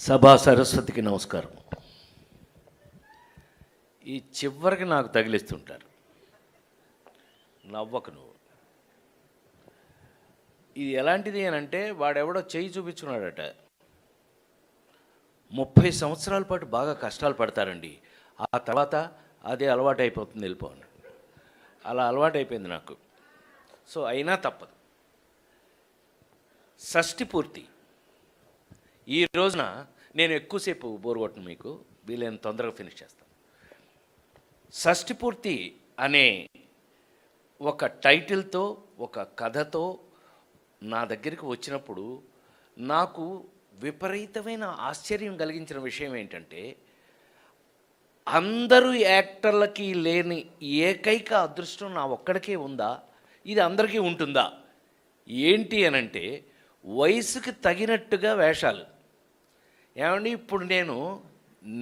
సభా సరస్వతికి నమస్కారం. ఈ చివరికి నాకు తగిలిస్తుంటారు, నవ్వకు నువ్వు. ఇది ఎలాంటిది అని అంటే, వాడెవడో చేయి చూపించుకున్నాడట. 30 సంవత్సరాల పాటు బాగా కష్టాలు పడతారండి, ఆ తర్వాత అదే అలవాటు అయిపోతుంది, వెళ్ళిపోను. అలా అలవాటు అయిపోయింది నాకు. సో అయినా తప్పదు. షష్ఠి పూర్తి ఈ రోజున నేను ఎక్కువసేపు బోర్ కొట్టను, మీకు వీలైన తొందరగా ఫినిష్ చేస్తాను. షష్ఠి పూర్తి అనే ఒక టైటిల్తో, ఒక కథతో నా దగ్గరికి వచ్చినప్పుడు నాకు విపరీతమైన ఆశ్చర్యం కలిగించిన విషయం ఏంటంటే, అందరూ యాక్టర్లకి లేని ఏకైక అదృష్టం నా ఒక్కడికే ఉందా, ఇది అందరికీ ఉంటుందా ఏంటి అనంటే, వయసుకి తగినట్టుగా వేషాలు. ఏమండి, ఇప్పుడు నేను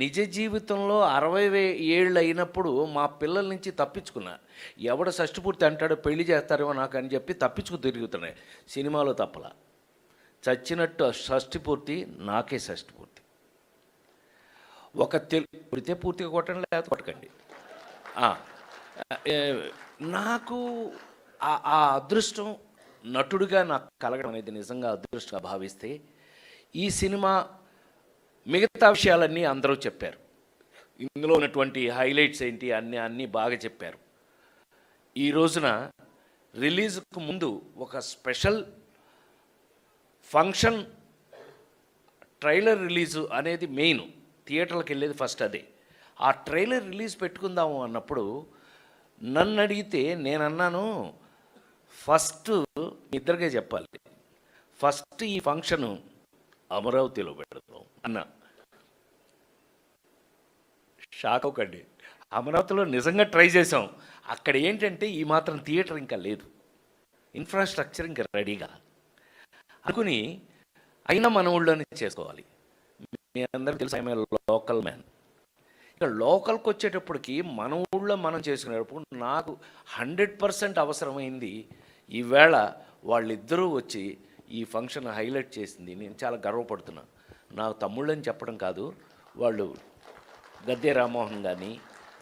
నిజ జీవితంలో 60 ఏళ్ళు అయినప్పుడు మా పిల్లల నుంచి తప్పించుకున్నా. ఎవడ షష్ఠిపూర్తి అంటాడో పెళ్లి చేస్తారేమో నాకు అని చెప్పి తప్పించుకు తిరుగుతున్నాయి. సినిమాలో తప్పలా, చచ్చినట్టు షష్ఠిపూర్తి నాకే షష్ఠిపూర్తి. ఒక పుడితే పూర్తిగా కొట్టండి, లేకపోతే కొట్టకండి. నాకు ఆ అదృష్టం నటుడిగా నాకు కలగడం అనేది నిజంగా అదృష్టంగా భావిస్తే, ఈ సినిమా మిగతా విషయాలన్నీ అందరూ చెప్పారు. ఇందులో ఉన్నటువంటి హైలైట్స్ ఏంటి అన్నీ బాగా చెప్పారు. ఈ రోజున రిలీజ్కు ముందు ఒక స్పెషల్ ఫంక్షన్, ట్రైలర్ రిలీజు అనేది మెయిన్. థియేటర్లకు వెళ్ళేది ఫస్ట్ అదే. ఆ ట్రైలర్ రిలీజ్ పెట్టుకుందాము అన్నప్పుడు నన్ను అడిగితే నేనన్నాను, ఫస్ట్ మీ ఇద్దరికే చెప్పాలి, ఫస్ట్ ఈ ఫంక్షను అమరావతిలో పెడతాం అన్న. షాక్ అవ్వకండి, అమరావతిలో నిజంగా ట్రై చేసాం. అక్కడ ఏంటంటే ఈ మాత్రం థియేటర్ ఇంకా లేదు, ఇన్ఫ్రాస్ట్రక్చర్ ఇంకా రెడీగా అనుకుని, అయినా మన ఊళ్ళోనే చేసుకోవాలి. మీ అందరికీ తెలుసు, ఐఎమ్ లోకల్ మ్యాన్. ఇక లోకల్కి వచ్చేటప్పటికి మన ఊళ్ళో మనం చేసుకునేటప్పుడు నాకు 100% అవసరమైంది. ఈవేళ వాళ్ళిద్దరూ వచ్చి ఈ ఫంక్షన్ హైలైట్ చేసింది. నేను చాలా గర్వపడుతున్నాను. నాకు తమ్ముళ్ళని చెప్పడం కాదు, వాళ్ళు గద్దె రామ్మోహన్ కానీ,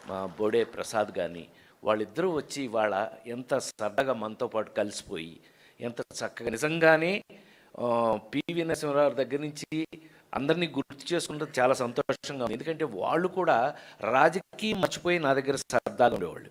మా బోడే ప్రసాద్ కానీ, వాళ్ళిద్దరూ వచ్చి వాళ్ళ ఎంత సరదాగా మనతో పాటు కలిసిపోయి, ఎంత చక్కగా నిజంగానే పివి నరసింహారావు దగ్గర నుంచి అందరినీ గుర్తు చేసుకుంటే చాలా సంతోషంగా ఉంది. ఎందుకంటే వాళ్ళు కూడా రాజకీయం మర్చిపోయి నా దగ్గర సరదాగా ఉండేవాళ్ళు.